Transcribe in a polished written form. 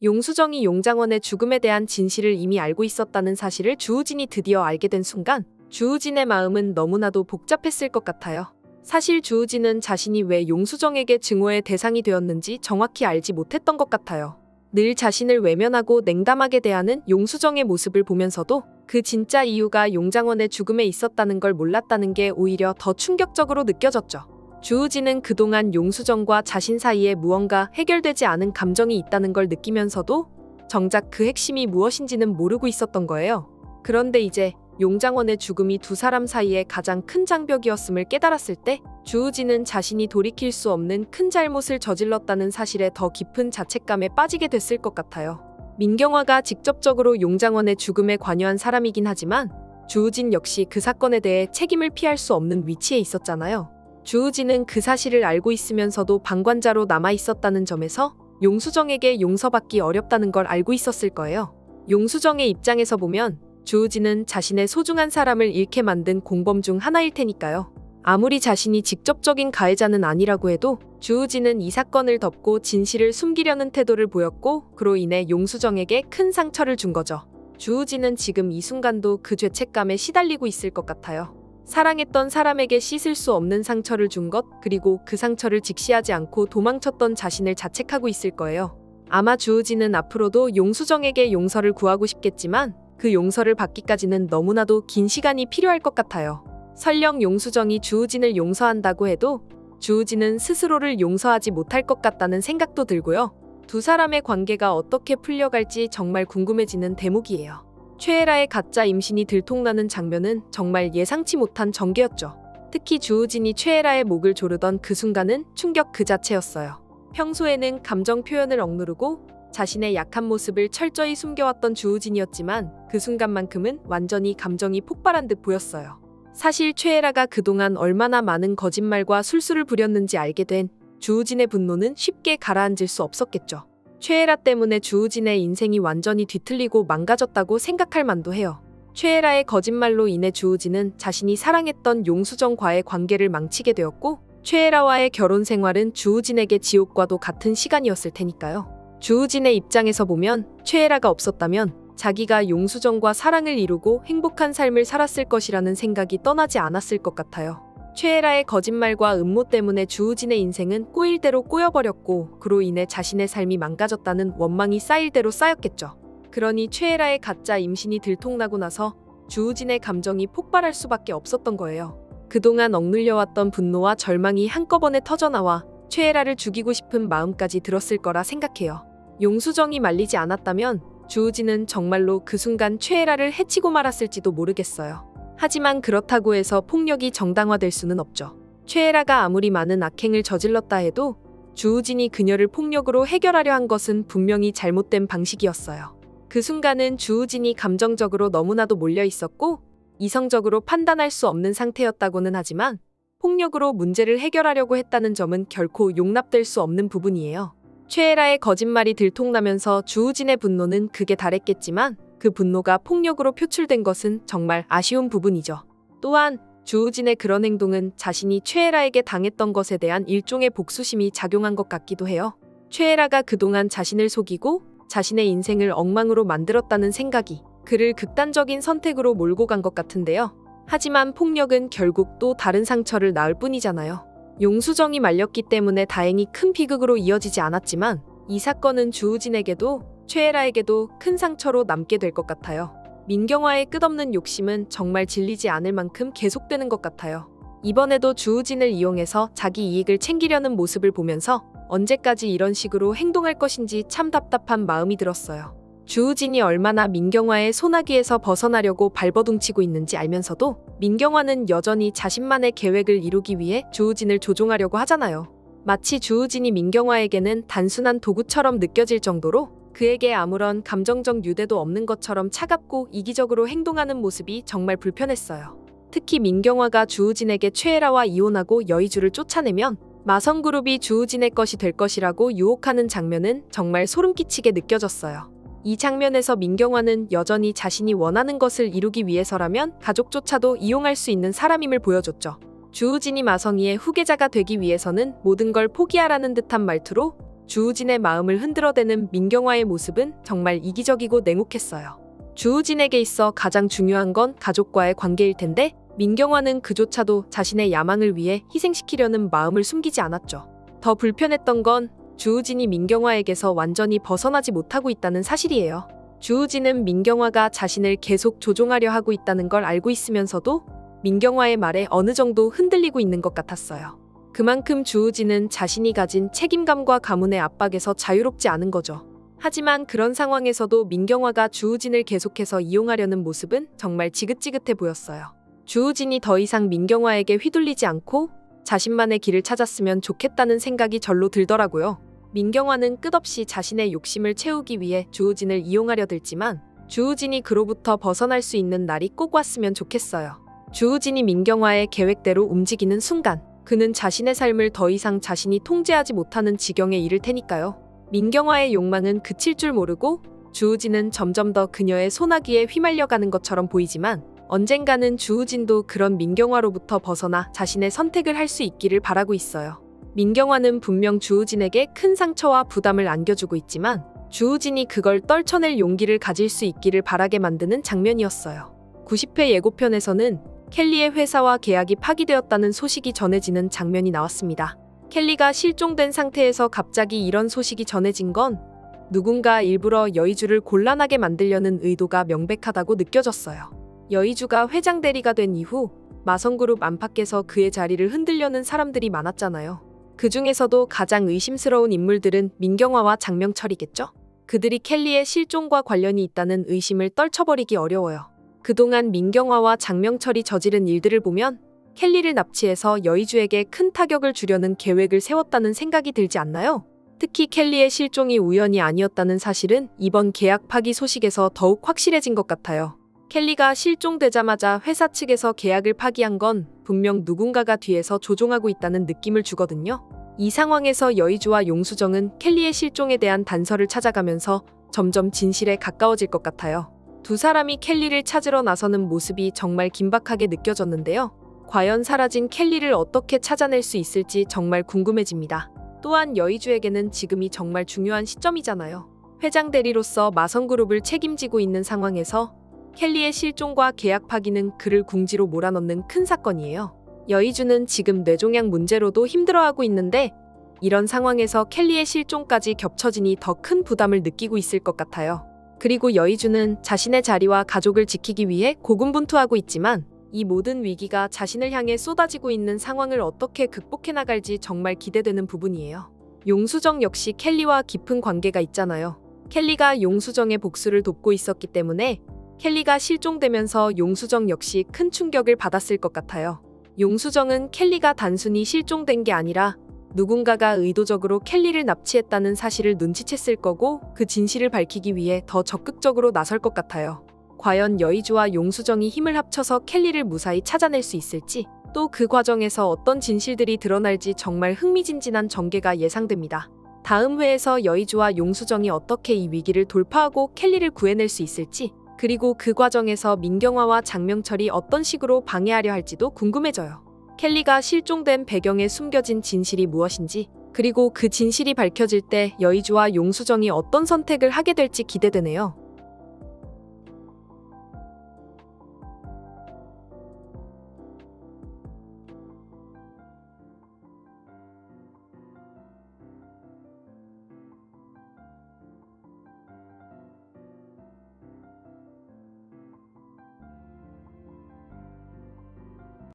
용수정이 용장원의 죽음에 대한 진실을 이미 알고 있었다는 사실을 주우진이 드디어 알게 된 순간 주우진의 마음은 너무나도 복잡했을 것 같아요. 사실 주우진은 자신이 왜 용수정에게 증오의 대상이 되었는지 정확히 알지 못했던 것 같아요. 늘 자신을 외면하고 냉담하게 대하는 용수정의 모습을 보면서도 그 진짜 이유가 용장원의 죽음에 있었다는 걸 몰랐다는 게 오히려 더 충격적으로 느껴졌죠. 주우진은 그동안 용수정과 자신 사이에 무언가 해결되지 않은 감정이 있다는 걸 느끼면서도 정작 그 핵심이 무엇인지는 모르고 있었던 거예요. 그런데 이제 용장원의 죽음이 두 사람 사이에 가장 큰 장벽이었음을 깨달았을 때 주우진은 자신이 돌이킬 수 없는 큰 잘못을 저질렀다는 사실에 더 깊은 자책감에 빠지게 됐을 것 같아요. 민경화가 직접적으로 용장원의 죽음에 관여한 사람이긴 하지만 주우진 역시 그 사건에 대해 책임을 피할 수 없는 위치에 있었잖아요. 주우진은 그 사실을 알고 있으면서도 방관자로 남아있었다는 점에서 용수정에게 용서받기 어렵다는 걸 알고 있었을 거예요. 용수정의 입장에서 보면 주우진은 자신의 소중한 사람을 잃게 만든 공범 중 하나일 테니까요. 아무리 자신이 직접적인 가해자는 아니라고 해도 주우진은 이 사건을 덮고 진실을 숨기려는 태도를 보였고 그로 인해 용수정에게 큰 상처를 준 거죠. 주우진은 지금 이 순간도 그 죄책감에 시달리고 있을 것 같아요. 사랑했던 사람에게 씻을 수 없는 상처를 준 것, 그리고 그 상처를 직시하지 않고 도망쳤던 자신을 자책하고 있을 거예요. 아마 주우진은 앞으로도 용수정에게 용서를 구하고 싶겠지만 그 용서를 받기까지는 너무나도 긴 시간이 필요할 것 같아요. 설령 용수정이 주우진을 용서한다고 해도 주우진은 스스로를 용서하지 못할 것 같다는 생각도 들고요. 두 사람의 관계가 어떻게 풀려갈지 정말 궁금해지는 대목이에요. 최애라의 가짜 임신이 들통나는 장면은 정말 예상치 못한 전개였죠. 특히 주우진이 최애라의 목을 조르던 그 순간은 충격 그 자체였어요. 평소에는 감정 표현을 억누르고 자신의 약한 모습을 철저히 숨겨왔던 주우진이었지만 그 순간만큼은 완전히 감정이 폭발한 듯 보였어요. 사실 최애라가 그동안 얼마나 많은 거짓말과 술수를 부렸는지 알게 된 주우진의 분노는 쉽게 가라앉을 수 없었겠죠. 최애라 때문에 주우진의 인생이 완전히 뒤틀리고 망가졌다고 생각할 만도 해요. 최애라의 거짓말로 인해 주우진은 자신이 사랑했던 용수정과의 관계를 망치게 되었고 최애라와의 결혼 생활은 주우진에게 지옥과도 같은 시간이었을 테니까요. 주우진의 입장에서 보면 최애라가 없었다면 자기가 용수정과 사랑을 이루고 행복한 삶을 살았을 것이라는 생각이 떠나지 않았을 것 같아요. 최애라의 거짓말과 음모 때문에 주우진의 인생은 꼬일 대로 꼬여버렸고 그로 인해 자신의 삶이 망가졌다는 원망이 쌓일 대로 쌓였겠죠. 그러니 최애라의 가짜 임신이 들통나고 나서 주우진의 감정이 폭발할 수밖에 없었던 거예요. 그동안 억눌려왔던 분노와 절망이 한꺼번에 터져나와 최애라를 죽이고 싶은 마음까지 들었을 거라 생각해요. 용수정이 말리지 않았다면 주우진은 정말로 그 순간 최애라를 해치고 말았을지도 모르겠어요. 하지만 그렇다고 해서 폭력이 정당화될 수는 없죠. 최애라가 아무리 많은 악행을 저질렀다 해도 주우진이 그녀를 폭력으로 해결하려 한 것은 분명히 잘못된 방식이었어요. 그 순간은 주우진이 감정적으로 너무나도 몰려 있었고 이성적으로 판단할 수 없는 상태였다고는 하지만 폭력으로 문제를 해결하려고 했다는 점은 결코 용납될 수 없는 부분이에요. 최애라의 거짓말이 들통나면서 주우진의 분노는 극에 달했겠지만 그 분노가 폭력으로 표출된 것은 정말 아쉬운 부분이죠. 또한 주우진의 그런 행동은 자신이 최애라에게 당했던 것에 대한 일종의 복수심이 작용한 것 같기도 해요. 최애라가 그동안 자신을 속이고 자신의 인생을 엉망으로 만들었다는 생각이 그를 극단적인 선택으로 몰고 간 것 같은데요. 하지만 폭력은 결국 또 다른 상처를 낳을 뿐이잖아요. 용수정이 말렸기 때문에 다행히 큰 비극으로 이어지지 않았지만 이 사건은 주우진에게도 최애라에게도 큰 상처로 남게 될 것 같아요. 민경화의 끝없는 욕심은 정말 질리지 않을 만큼 계속되는 것 같아요. 이번에도 주우진을 이용해서 자기 이익을 챙기려는 모습을 보면서 언제까지 이런 식으로 행동할 것인지 참 답답한 마음이 들었어요. 주우진이 얼마나 민경화의 소나기에서 벗어나려고 발버둥치고 있는지 알면서도 민경화는 여전히 자신만의 계획을 이루기 위해 주우진을 조종하려고 하잖아요. 마치 주우진이 민경화에게는 단순한 도구처럼 느껴질 정도로 그에게 아무런 감정적 유대도 없는 것처럼 차갑고 이기적으로 행동하는 모습이 정말 불편했어요. 특히 민경화가 주우진에게 최애라와 이혼하고 여의주를 쫓아내면 마성그룹이 주우진의 것이 될 것이라고 유혹하는 장면은 정말 소름 끼치게 느껴졌어요. 이 장면에서 민경화는 여전히 자신이 원하는 것을 이루기 위해서라면 가족조차도 이용할 수 있는 사람임을 보여줬죠. 주우진이 마성이의 후계자가 되기 위해서는 모든 걸 포기하라는 듯한 말투로 주우진의 마음을 흔들어대는 민경화의 모습은 정말 이기적이고 냉혹했어요. 주우진에게 있어 가장 중요한 건 가족과의 관계일 텐데 민경화는 그조차도 자신의 야망을 위해 희생시키려는 마음을 숨기지 않았죠. 더 불편했던 건 주우진이 민경화에게서 완전히 벗어나지 못하고 있다는 사실이에요. 주우진은 민경화가 자신을 계속 조종하려 하고 있다는 걸 알고 있으면서도 민경화의 말에 어느 정도 흔들리고 있는 것 같았어요. 그만큼 주우진은 자신이 가진 책임감과 가문의 압박에서 자유롭지 않은 거죠. 하지만 그런 상황에서도 민경화가 주우진을 계속해서 이용하려는 모습은 정말 지긋지긋해 보였어요. 주우진이 더 이상 민경화에게 휘둘리지 않고 자신만의 길을 찾았으면 좋겠다는 생각이 절로 들더라고요. 민경화는 끝없이 자신의 욕심을 채우기 위해 주우진을 이용하려 들지만 주우진이 그로부터 벗어날 수 있는 날이 꼭 왔으면 좋겠어요. 주우진이 민경화의 계획대로 움직이는 순간 그는 자신의 삶을 더 이상 자신이 통제하지 못하는 지경에 이를 테니까요. 민경화의 욕망은 그칠 줄 모르고 주우진은 점점 더 그녀의 소나기에 휘말려가는 것처럼 보이지만 언젠가는 주우진도 그런 민경화로부터 벗어나 자신의 선택을 할 수 있기를 바라고 있어요. 민경화는 분명 주우진에게 큰 상처와 부담을 안겨주고 있지만 주우진이 그걸 떨쳐낼 용기를 가질 수 있기를 바라게 만드는 장면이었어요. 90회 예고편에서는 켈리의 회사와 계약이 파기되었다는 소식이 전해지는 장면이 나왔습니다. 켈리가 실종된 상태에서 갑자기 이런 소식이 전해진 건 누군가 일부러 여의주를 곤란하게 만들려는 의도가 명백하다고 느껴졌어요. 여의주가 회장 대리가 된 이후 마성그룹 안팎에서 그의 자리를 흔들려는 사람들이 많았잖아요. 그 중에서도 가장 의심스러운 인물들은 민경화와 장명철이겠죠? 그들이 켈리의 실종과 관련이 있다는 의심을 떨쳐버리기 어려워요. 그동안 민경화와 장명철이 저지른 일들을 보면 켈리를 납치해서 여의주에게 큰 타격을 주려는 계획을 세웠다는 생각이 들지 않나요? 특히 켈리의 실종이 우연이 아니었다는 사실은 이번 계약 파기 소식에서 더욱 확실해진 것 같아요. 켈리가 실종되자마자 회사 측에서 계약을 파기한 건 분명 누군가가 뒤에서 조종하고 있다는 느낌을 주거든요. 이 상황에서 여의주와 용수정은 켈리의 실종에 대한 단서를 찾아가면서 점점 진실에 가까워질 것 같아요. 두 사람이 켈리를 찾으러 나서는 모습이 정말 긴박하게 느껴졌는데요. 과연 사라진 켈리를 어떻게 찾아낼 수 있을지 정말 궁금해집니다. 또한 여의주에게는 지금이 정말 중요한 시점이잖아요. 회장 대리로서 마성그룹을 책임지고 있는 상황에서 켈리의 실종과 계약 파기는 그를 궁지로 몰아넣는 큰 사건이에요. 여의주는 지금 뇌종양 문제로도 힘들어하고 있는데 이런 상황에서 켈리의 실종까지 겹쳐지니 더 큰 부담을 느끼고 있을 것 같아요. 그리고 여의주는 자신의 자리와 가족을 지키기 위해 고군분투하고 있지만 이 모든 위기가 자신을 향해 쏟아지고 있는 상황을 어떻게 극복해 나갈지 정말 기대되는 부분이에요. 용수정 역시 켈리와 깊은 관계가 있잖아요. 켈리가 용수정의 복수를 돕고 있었기 때문에 켈리가 실종되면서 용수정 역시 큰 충격을 받았을 것 같아요. 용수정은 켈리가 단순히 실종된 게 아니라 누군가가 의도적으로 켈리를 납치했다는 사실을 눈치챘을 거고 그 진실을 밝히기 위해 더 적극적으로 나설 것 같아요. 과연 여의주와 용수정이 힘을 합쳐서 켈리를 무사히 찾아낼 수 있을지, 또 그 과정에서 어떤 진실들이 드러날지 정말 흥미진진한 전개가 예상됩니다. 다음 회에서 여의주와 용수정이 어떻게 이 위기를 돌파하고 켈리를 구해낼 수 있을지, 그리고 그 과정에서 민경화와 장명철이 어떤 식으로 방해하려 할지도 궁금해져요. 켈리가 실종된 배경에 숨겨진 진실이 무엇인지, 그리고 그 진실이 밝혀질 때 여의주와 용수정이 어떤 선택을 하게 될지 기대되네요.